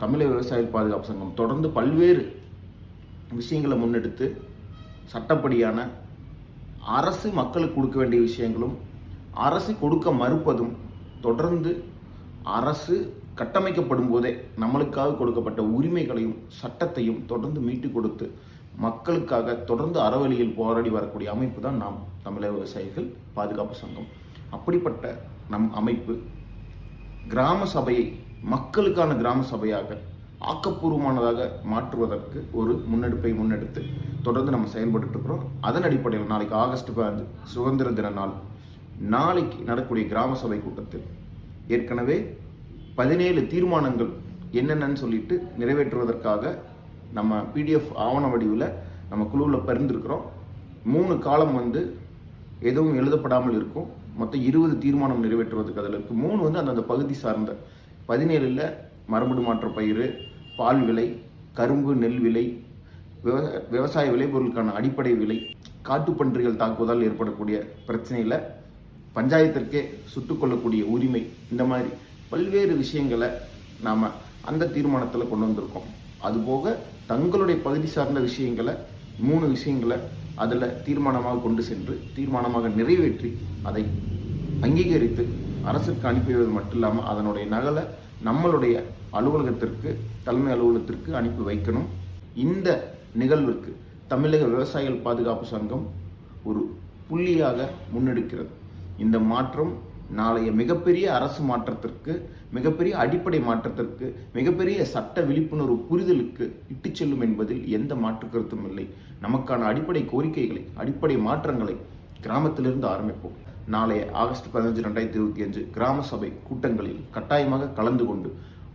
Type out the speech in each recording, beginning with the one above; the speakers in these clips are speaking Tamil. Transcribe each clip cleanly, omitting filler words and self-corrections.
தமிழக விவசாயிகள் பாதுகாப்பு சங்கம் தொடர்ந்து பல்வேறு விஷயங்களை முன்னெடுத்து சட்டப்படியான அரசு மக்களுக்கு கொடுக்க வேண்டிய விஷயங்களும் அரசு கொடுக்க மறுப்பதும் தொடர்ந்து அரசு கட்டமைக்கப்படும் போதே நம்மளுக்காக கொடுக்கப்பட்ட உரிமைகளையும் சட்டத்தையும் தொடர்ந்து மீட்டு கொடுத்து மக்களுக்காக தொடர்ந்து அறவழியில் போராடி வரக்கூடிய அமைப்பு தான் நாம் தமிழக விவசாயிகள் பாதுகாப்பு சங்கம். அப்படிப்பட்ட நம் அமைப்பு கிராம சபையை மக்களுக்கான கிராம சபையாக ஆக்கப்பூர்வமானதாக மாற்றுவதற்கு ஒரு முன்னெடுப்பை முன்னெடுத்து தொடர்ந்து நம்ம செயல்பட்டு இருக்கிறோம். அதன் அடிப்படையில் நாளைக்கு ஆகஸ்ட் 15 சுதந்திர தின நாள் நாளைக்கு நடக்கக்கூடிய கிராம சபை கூட்டத்தில் ஏற்கனவே 17 தீர்மானங்கள் என்னென்னு சொல்லிட்டு நிறைவேற்றுவதற்காக நம்ம PDF ஆவண வடிவில் நம்ம குழுவில் பரிந்துருக்கிறோம். 3 காலம் எதுவும் எழுதப்படாமல் இருக்கும். மொத்தம் 20 தீர்மானம் நிறைவேற்றுவதற்கு அதில் இருக்குது. 3 அந்தந்த பகுதி சார்ந்த 17ல் மரபணு மாற்ற பயிர், பால் விலை, கரும்பு, நெல் விலை, விவசாய விளைபொருளுக்கான அடிப்படை விலை, காட்டுப்பன்றிகள் தாக்குவதால் ஏற்படக்கூடிய பிரச்சனையில் பஞ்சாயத்திற்கே சுட்டுக்கொள்ளக்கூடிய உரிமை, இந்த மாதிரி பல்வேறு விஷயங்களை நாம் அந்த தீர்மானத்தில் கொண்டு வந்திருக்கோம். அதுபோக தங்களுடைய பகுதி சார்ந்த விஷயங்களை 3 விஷயங்களை அதில் தீர்மானமாக கொண்டு சென்று தீர்மானமாக நிறைவேற்றி அதை அங்கீகரித்து அரசுக்கு அனுப்பிடுவது மட்டும் இல்லாமல் அதனுடைய நகலை நம்மளுடைய அலுவலகத்திற்கு, தலைமை அலுவலகத்திற்கு அனுப்பி வைக்கணும். இந்த நிகழ்விற்கு தமிழக விவசாயிகள் பாதுகாப்பு சங்கம் ஒரு புள்ளியாக முன்னெடுக்கிறது. இந்த மாற்றம் நாளைய மிகப்பெரிய அரசு மாற்றத்திற்கு, மிகப்பெரிய அடிப்படை மாற்றத்திற்கு, மிகப்பெரிய சட்ட விழிப்புணர்வு புரிதலுக்கு இட்டு செல்லும் என்பதில் எந்த மாற்று கருத்தும் இல்லை. நமக்கான அடிப்படை கோரிக்கைகளை, அடிப்படை மாற்றங்களை கிராமத்திலிருந்து ஆரம்பிப்போம். நாளைய ஆகஸ்ட் 15, 2025 கிராம சபை கூட்டங்களில் கட்டாயமாக கலந்து கொண்டு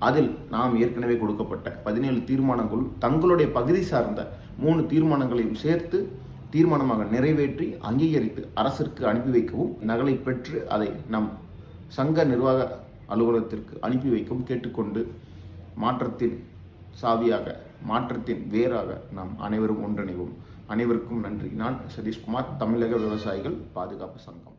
அதில் நாம் ஏற்கனவே கொடுக்கப்பட்ட 17 தீர்மானங்கள் தங்களுடைய பகுதி சார்ந்த 3 தீர்மானங்களையும் சேர்த்து தீர்மானமாக நிறைவேற்றி அங்கீகரித்து அரசிற்கு அனுப்பி வைக்கவும், நகலை பெற்று அதை நம் சங்க நிர்வாக அலுவலகத்திற்கு அனுப்பி வைக்கவும் கேட்டுக்கொண்டு மாற்றத்தின் சாவியாக, மாற்றத்தின் வேராக நாம் அனைவரும் ஒன்றிணைவோம். அனைவருக்கும் நன்றி. நான் சதீஷ்குமார், தமிழக விவசாயிகள் பாதுகாப்பு சங்கம்.